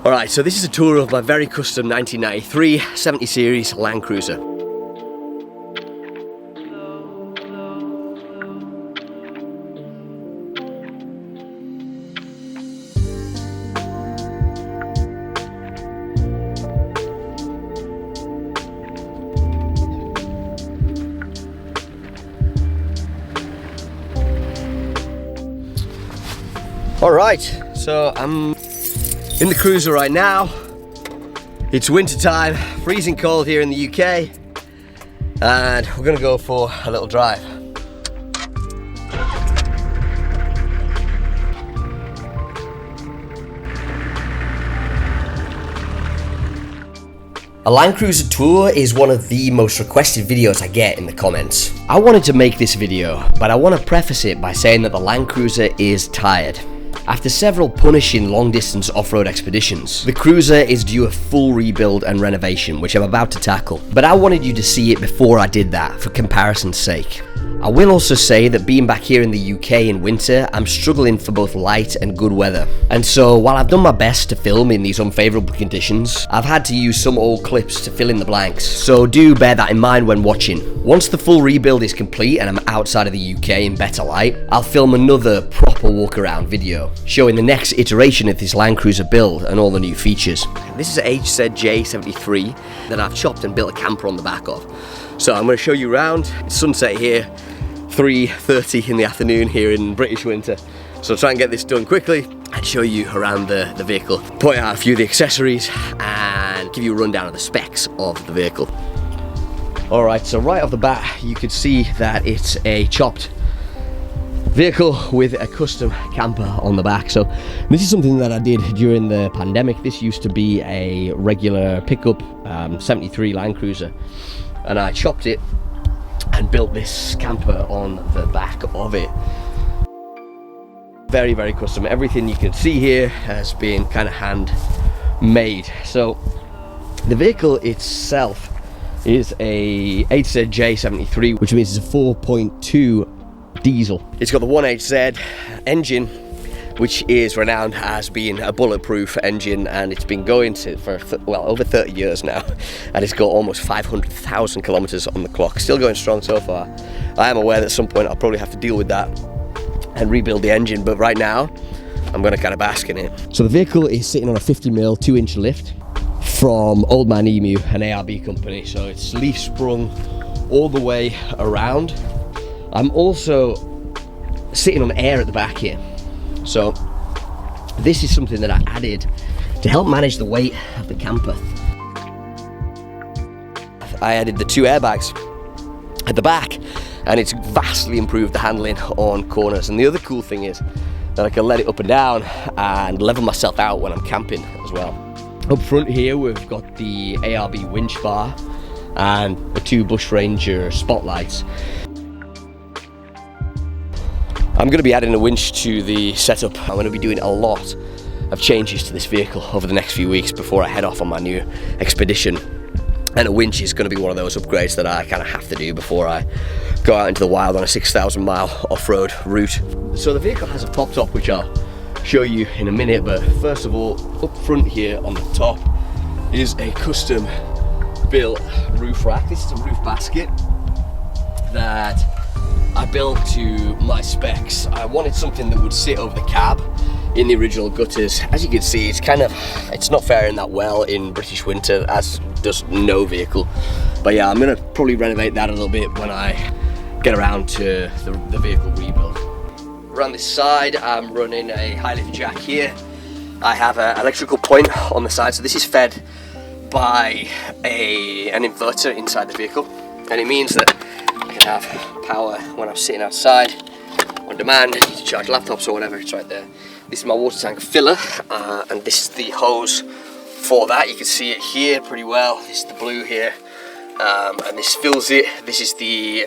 Alright, so this is a tour of my very custom 1993 70 Series Land Cruiser. Alright, so I'm in the cruiser right now. It's winter time, freezing cold here in the UK, and we're gonna go for a little drive. A Land Cruiser tour is one of the most requested videos I get in the comments. I wanted to make this video, but I want to preface it by saying that the Land Cruiser is tired. After several punishing long-distance off-road expeditions, the Cruiser is due a full rebuild and renovation, which I'm about to tackle. But I wanted you to see it before I did that, for comparison's sake. I will also say that being back here in the UK in winter, I'm struggling for both light and good weather. And so, while I've done my best to film in these unfavourable conditions, I've had to use some old clips to fill in the blanks, so do bear that in mind when watching. Once the full rebuild is complete and I'm outside of the UK in better light, I'll film another proper walk-around video, showing the next iteration of this Land Cruiser build and all the new features. This is an HZJ73 that I've chopped and built a camper on the back of. So I'm going to show you around. It's sunset here, 3:30 in the afternoon here in British winter. So I'll try and get this done quickly and show you around the vehicle. Point out a few of the accessories and give you a rundown of the specs of the vehicle. Alright, so right off the bat you could see that it's a chopped vehicle with a custom camper on the back. So this is something that I did during the pandemic. This used to be a regular pickup 73 Land Cruiser, and I chopped it and built this camper on the back of it. Very, very custom. Everything you can see here has been kind of handmade. So the vehicle itself is a HZJ73, which means it's a 4.2 diesel. It's got the 1HZ engine, which is renowned as being a bulletproof engine, and it's been going for well over 30 years now, and it's got almost 500,000 kilometers on the clock. Still going strong so far. I am aware that at some point I'll probably have to deal with that and rebuild the engine, but right now I'm going to kind of bask in it. So the vehicle is sitting on a 50mm 2-inch lift from Old Man Emu, an ARB company, so it's leaf sprung all the way around. I'm also sitting on air at the back here. So this is something that I added to help manage the weight of the camper. I added the 2 airbags at the back, and it's vastly improved the handling on corners. And the other cool thing is that I can let it up and down and level myself out when I'm camping as well. Up front here we've got the ARB winch bar and the 2 Bush Ranger spotlights. I'm going to be adding a winch to the setup. I'm going to be doing a lot of changes to this vehicle over the next few weeks before I head off on my new expedition. And a winch is going to be one of those upgrades that I kind of have to do before I go out into the wild on a 6,000 mile off-road route. So the vehicle has a pop top, which I'll show you in a minute, but first of all, up front here on the top is a custom built roof rack. This is a roof basket that I built to my specs. I wanted something that would sit over the cab in the original gutters. As you can see, it's not faring that well in British winter, as does no vehicle. But yeah, I'm gonna probably renovate that a little bit when I get around to the vehicle rebuild. Around this side, I'm running a high lift jack here. I have an electrical point on the side, so this is fed by an inverter inside the vehicle, and it means that I can have power when I'm sitting outside on demand. I need to charge laptops or whatever. It's right there. This is my water tank filler, and this is the hose for that. You can see it here pretty well. This is the blue here, and this fills it. This is the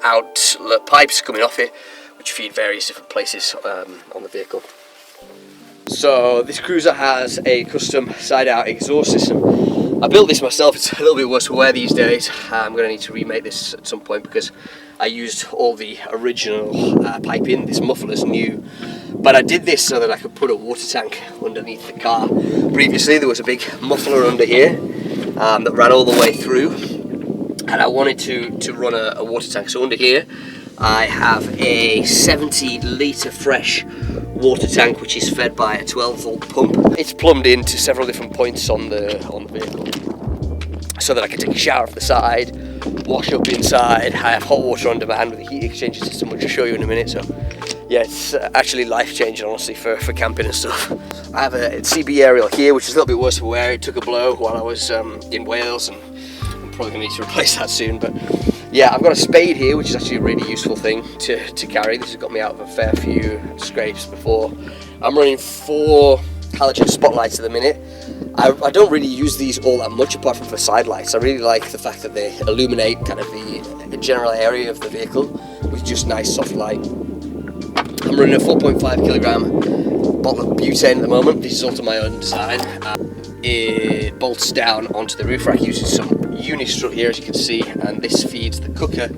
outlet pipes coming off it, which feed various different places on the vehicle. So this Cruiser has a custom side-out exhaust system. I built this myself. It's a little bit worse for wear these days. I'm going to need to remake this at some point because I used all the original piping. This muffler's new, But I did this so that I could put a water tank underneath the car. Previously there was a big muffler under here that ran all the way through, and I wanted to run a water tank. So under here I have a 70 litre fresh water tank which is fed by a 12-volt pump. It's plumbed into several different points on the vehicle so that I can take a shower off the side, wash up inside. I have hot water on demand with a heat exchanger system, which I'll show you in a minute. So yeah, it's actually life-changing, honestly, for camping and stuff. I have a CB aerial here, which is a little bit worse for wear. It took a blow while I was in Wales, and I'm probably going to need to replace that soon. But yeah, I've got a spade here, which is actually a really useful thing to carry. This has got me out of a fair few scrapes before. I'm running 4 halogen spotlights at the minute. I don't really use these all that much apart from for side lights. I really like the fact that they illuminate kind of the general area of the vehicle with just nice soft light. I'm running a 4.5 kilogram bottle of butane at the moment. This is also my own design. It bolts down onto the roof rack using some unistrut here, as you can see, and this feeds the cooker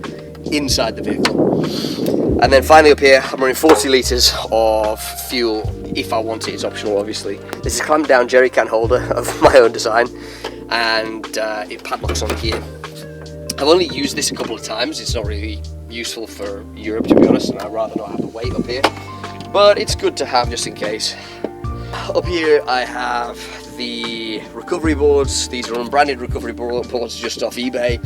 inside the vehicle. And then finally up here, I'm running 40 litres of fuel. If I want it, it's optional, obviously. This is a clamped down jerry can holder of my own design, and it padlocks on here. I've only used this a couple of times. It's not really useful for Europe, to be honest, and I'd rather not have to wait up here, but it's good to have just in case. Up here I have the recovery boards. These are unbranded recovery boards just off eBay.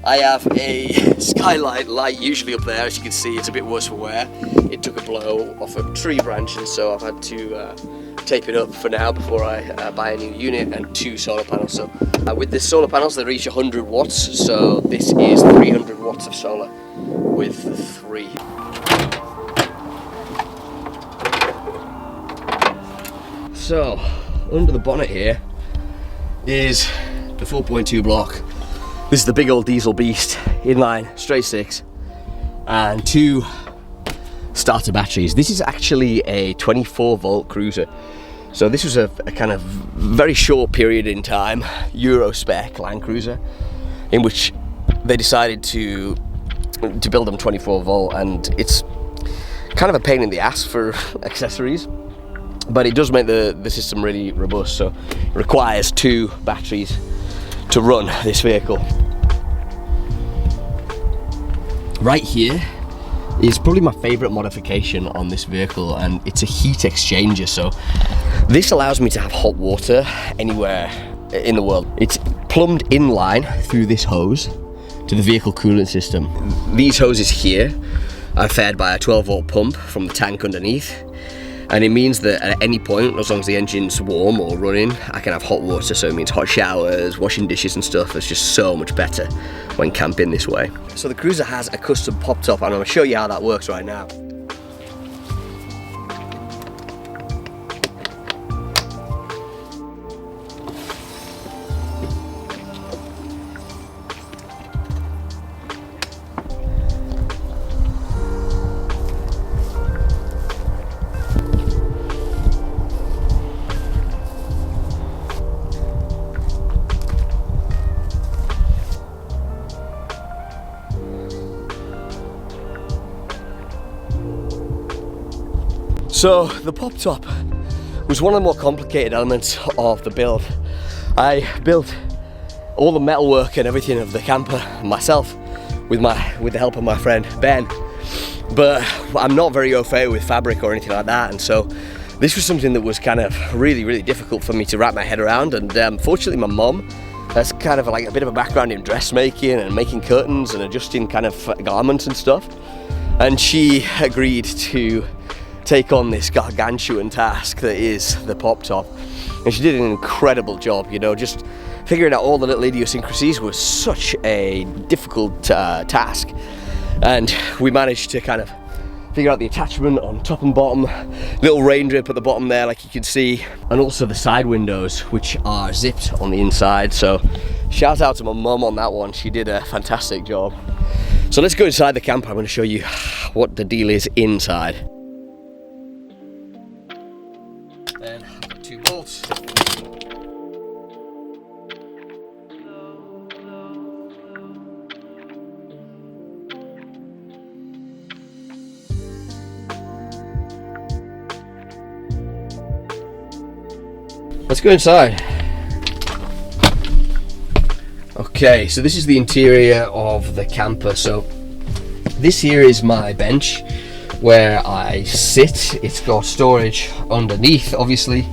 I have a skylight light usually up there. As you can see, it's a bit worse for wear. It took a blow off a tree branch, and so I've had to tape it up for now before I buy a new unit, and 2 solar panels. So with the solar panels, they reach 100 watts, so this is 300 watts of solar with the 3. So under the bonnet here is the 4.2 block. This is the big old diesel beast, inline, straight 6, and 2 starter batteries. This is actually a 24-volt cruiser. So this was a kind of very short period in time, Euro spec Land Cruiser, in which they decided to build them 24-volt, and it's kind of a pain in the ass for accessories, but it does make the system really robust. So it requires 2 batteries to run this vehicle. Right here is probably my favourite modification on this vehicle, and it's a heat exchanger. So this allows me to have hot water anywhere in the world. It's plumbed in line through this hose to the vehicle coolant system. These hoses here are fed by a 12-volt pump from the tank underneath, and it means that at any point, as long as the engine's warm or running, I can have hot water. So it means hot showers, washing dishes and stuff. It's just so much better when camping this way. So the Cruiser has a custom pop top, and I'm going to show you how that works right now. So the pop top was one of the more complicated elements of the build. I built all the metalwork and everything of the camper myself with the help of my friend Ben, but I'm not very au fait with fabric or anything like that, and so this was something that was kind of really difficult for me to wrap my head around. And fortunately my mum has kind of like a bit of a background in dressmaking and making curtains and adjusting kind of garments and stuff, and she agreed to take on this gargantuan task that is the pop top, and she did an incredible job. You know, just figuring out all the little idiosyncrasies was such a difficult task, and we managed to kind of figure out the attachment on top and bottom, little rain drip at the bottom there like you can see, and also the side windows, which are zipped on the inside. So shout out to my mum on that one, she did a fantastic job. So let's go inside the camper. I'm going to show you what the deal is inside. Then I've got 2 bolts. let's go inside. Okay, so this is the interior of the camper. So this here is my bench where I sit. It's got storage underneath, obviously,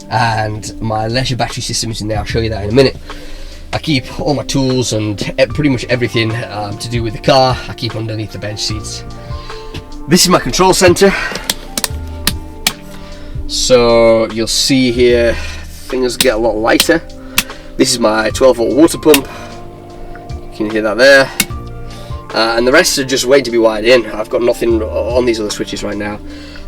and my leisure battery system is in there. I'll show you that in a minute. I keep all my tools and pretty much everything to do with the car, I keep underneath the bench seats. This is my control center. So you'll see here things get a lot lighter. This is my 12-volt water pump. You can hear that there. And the rest are just waiting to be wired in. I've got nothing on these other switches right now.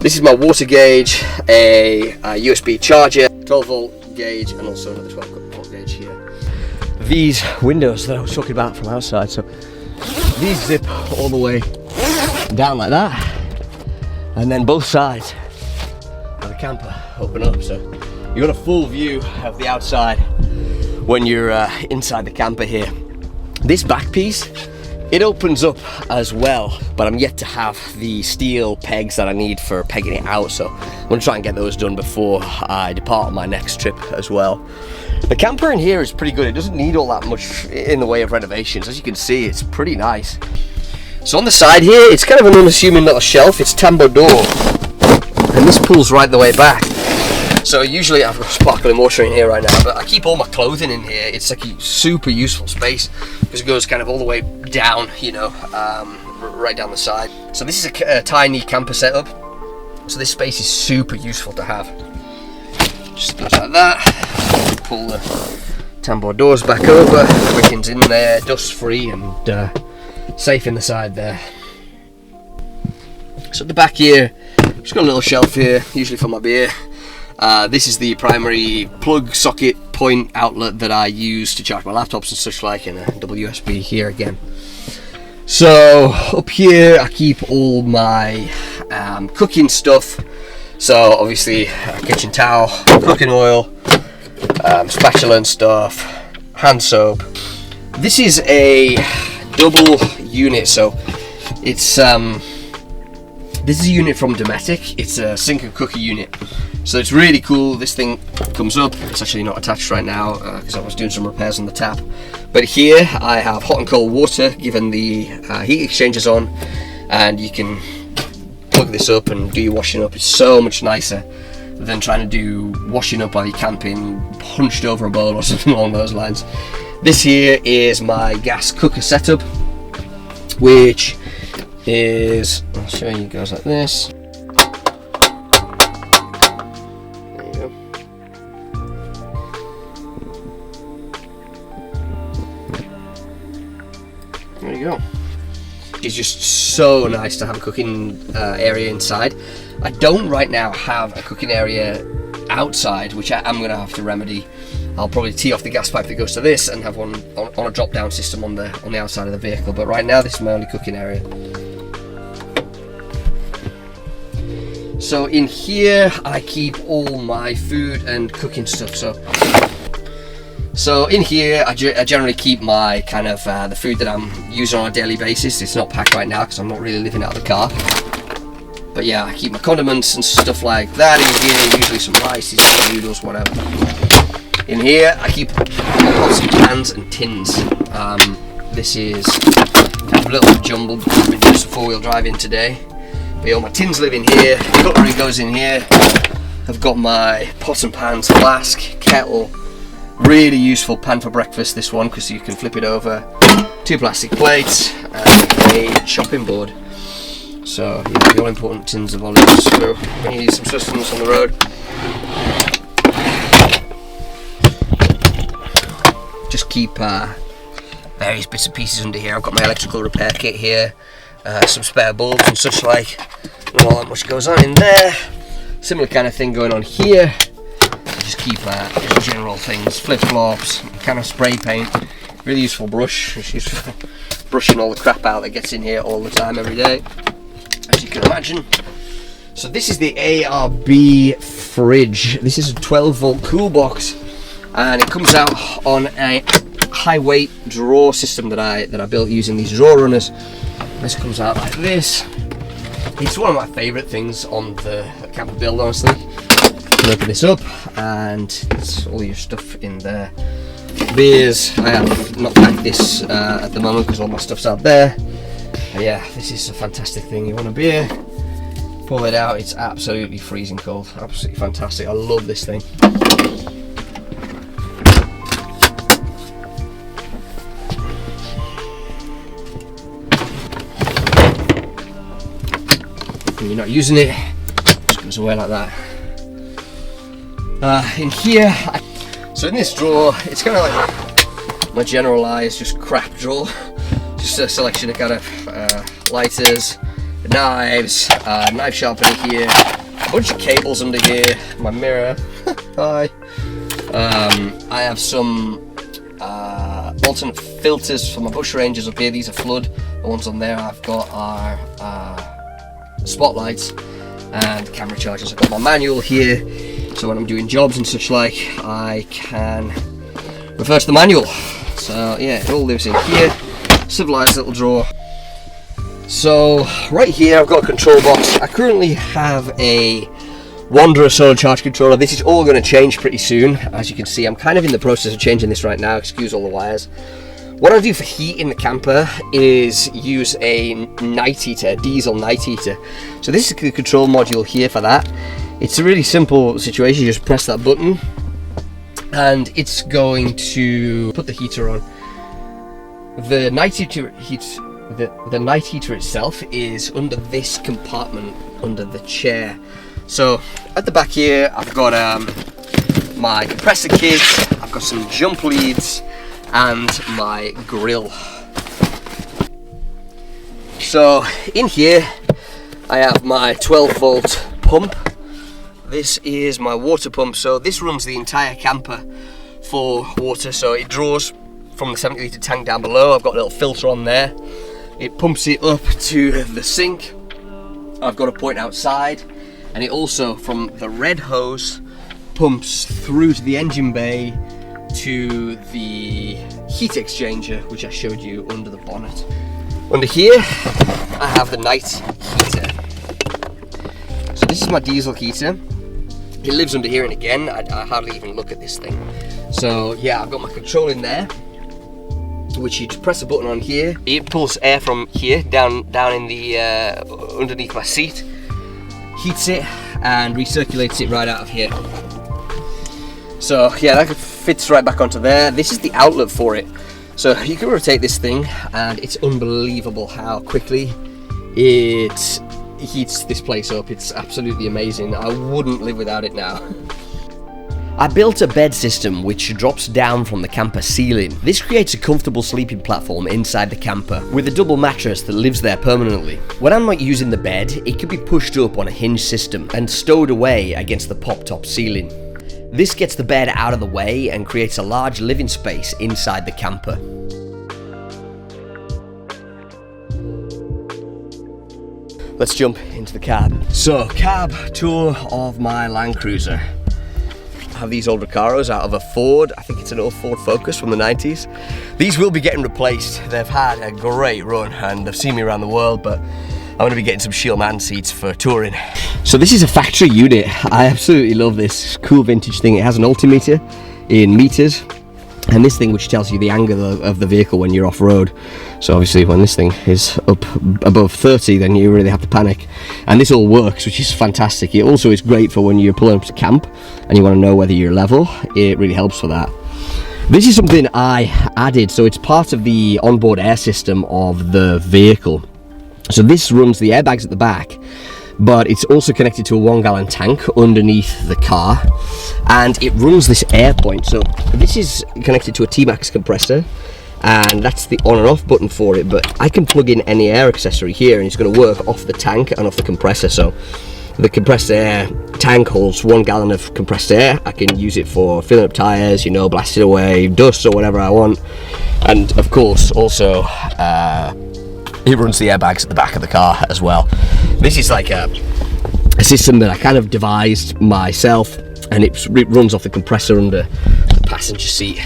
This is my water gauge, a USB charger, 12-volt gauge, and also another 12-volt gauge here. These windows that I was talking about from outside, so these zip all the way down like that, and then both sides of the camper open up, so you got a full view of the outside when you're inside the camper here. This back piece, it opens up as well, but I'm yet to have the steel pegs that I need for pegging it out, so I'm going to try and get those done before I depart on my next trip as well. The camper in here is pretty good. It doesn't need all that much in the way of renovations. As you can see, it's pretty nice. So on the side here, it's kind of an unassuming little shelf. It's tambour door, and this pulls right the way back. So usually I've got sparkling water in here right now, but I keep all my clothing in here. It's like a super useful space because it goes kind of all the way down, you know, right down the side. So this is a tiny camper setup. So this space is super useful to have. Just goes like that. Pull the tambour doors back over. Everything's in there, dust free and safe in the side there. So at the back here, just got a little shelf here, usually for my beer. This is the primary plug socket point outlet that I use to charge my laptops and such like, and a USB here again. So up here I keep all my cooking stuff. So obviously kitchen towel, cooking oil, spatula and stuff, hand soap. This is a double unit, so it's this is a unit from Dometic. It's a sink and cooker unit. So it's really cool. This thing comes up. It's actually not attached right now because I was doing some repairs on the tap. But here I have hot and cold water given the heat exchangers on, and you can plug this up and do your washing up. It's so much nicer than trying to do washing up while you're camping hunched over a bowl or something along those lines. This here is my gas cooker setup, which is, I'll show you, it goes like this. There you go. It's just so nice to have a cooking area inside. I don't right now have a cooking area outside, which I'm going to have to remedy. I'll probably tee off the gas pipe that goes to this and have one on a drop down system on the outside of the vehicle. But right now this is my only cooking area. So in here I keep all my food and cooking stuff. So in here I generally keep my kind of the food that I'm using on a daily basis. It's not packed right now because I'm not really living out of the car. But yeah, I keep my condiments and stuff like that in here, usually some rice, some noodles, whatever. In here I keep pots and pans and tins. This is kind of a little jumble because I've been doing some four-wheel driving today. But all my tins live in here, cutlery goes in here. I've got my pots and pans, flask, kettle. Really useful pan for breakfast, this one, because you can flip it over. 2 plastic plates and a chopping board. So yeah, the all important tins of olives. So we need some sustenance on the road. Just keep various bits and pieces under here. I've got my electrical repair kit here, some spare bulbs and such like. Not all that much goes on in there. Similar kind of thing going on here. Just keep general things, flip-flops, kind of spray paint. Really useful brush. It's used for brushing all the crap out that gets in here all the time, every day, as you can imagine. So this is the ARB fridge. This is a 12-volt cool box, and it comes out on a high-weight drawer system that I built using these drawer runners. This comes out like this. It's one of my favourite things on the camper build, honestly. can open this up and it's all your stuff in there. Beers, I have not packed this at the moment because all my stuff's out there. And yeah, this is a fantastic thing. You want a beer, pull it out, it's absolutely freezing cold, absolutely fantastic. I love this thing. When you're not using it, it just goes away like that. In here, so in this drawer, it's kind of like my generalised just crap drawer. Just a selection of kind of lighters, knives, knife sharpener here, a bunch of cables under here, my mirror, hi. I have some alternate filters for my bush rangers up here. These are flood. The ones on there I've got are spotlights and camera chargers. I've got my manual here, so when I'm doing jobs and such like, I can refer to the manual. So yeah, it all lives in here. Civilized little drawer. So right here I've got a control box. I currently have a Wanderer solar charge controller. This is all going to change pretty soon. As you can see, I'm kind of in the process of changing this right now. Excuse all the wires. What I do for heat in the camper is use a night heater, a diesel night heater. So this is the control module here for that. It's a really simple situation. You just press that button and it's going to put the heater on. The night heater the night heater itself is under this compartment under the chair. So at the back here I've got my compressor kit, I've got some jump leads and my grill. So in here I have my 12-volt pump. This is my water pump, so this runs the entire camper for water. So it draws from the 70 litre tank down below. I've got a little filter on there. It pumps it up to the sink. I've got a point outside, and it also, from the red hose, pumps through to the engine bay to the heat exchanger, which I showed you under the bonnet. Under here, I have the night heater. So this is my diesel heater. It lives under here, and again, I hardly even look at this thing. So yeah, I've got my control in there, which you just press a button on here. It pulls air from here down in the underneath my seat, heats it and recirculates it right out of here. So yeah, that fits right back onto there. This is the outlet for it. So you can rotate this thing and it's unbelievable how quickly it heats this place up. It's absolutely amazing. I wouldn't live without it now. I built a bed system which drops down from the camper ceiling. This creates a comfortable sleeping platform inside the camper with a double mattress that lives there permanently. When I'm not using the bed, it can be pushed up on a hinge system and stowed away against the pop-top ceiling. This gets the bed out of the way and creates a large living space inside the camper. Let's jump into the cab. So, cab tour of my Land Cruiser. I have these old Recaros out of a Ford. I think it's an old Ford Focus from the 90s. These will be getting replaced. They've had a great run and they've seen me around the world, but I'm going to be getting some Shield Man seats for touring. So this is a factory unit. I absolutely love this cool vintage thing. It has an altimeter in meters, and this thing which tells you the angle of the vehicle when you're off-road. So obviously when this thing is up above 30, then you really have to panic. And this all works, which is fantastic. It also is great for when you're pulling up to camp and you want to know whether you're level. It really helps for that. This is something I added, so it's part of the onboard air system of the vehicle. So this runs the airbags at the back, but it's also connected to a 1-gallon tank underneath the car, and it runs this air point. So this is connected to a T-Max compressor, and that's the on and off button for it, but I can plug in any air accessory here and it's going to work off the tank and off the compressor. So the compressed air tank holds 1 gallon of compressed air. I can use it for filling up tires, you know, blasting away dust or whatever I want. And of course also it runs the airbags at the back of the car as well. This is like a system that I kind of devised myself, and it runs off the compressor under the passenger seat.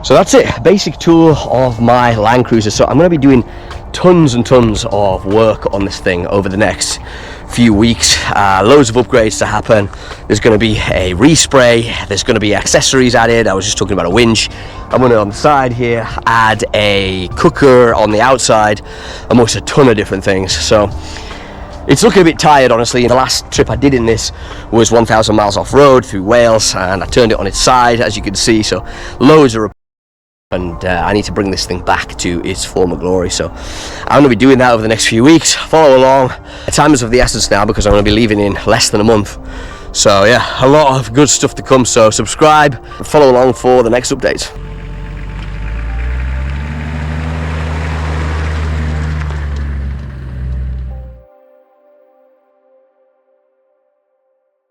So that's it, basic tour of my Land Cruiser. So I'm going to be doing tons and tons of work on this thing over the next few weeks. Loads of upgrades to happen. There's going to be a respray, there's going to be accessories added. I was just talking about a winch. I'm going to, on the side here, add a cooker on the outside, amongst a ton of different things. So it's looking a bit tired, honestly. The last trip I did in this was 1,000 miles off-road through Wales, and I turned it on its side, as you can see, so loads of, and I need to bring this thing back to its former glory. So I'm going to be doing that over the next few weeks. Follow along. Time is of the essence now, because I'm going to be leaving in less than a month. So yeah, a lot of good stuff to come, so subscribe and follow along for the next updates.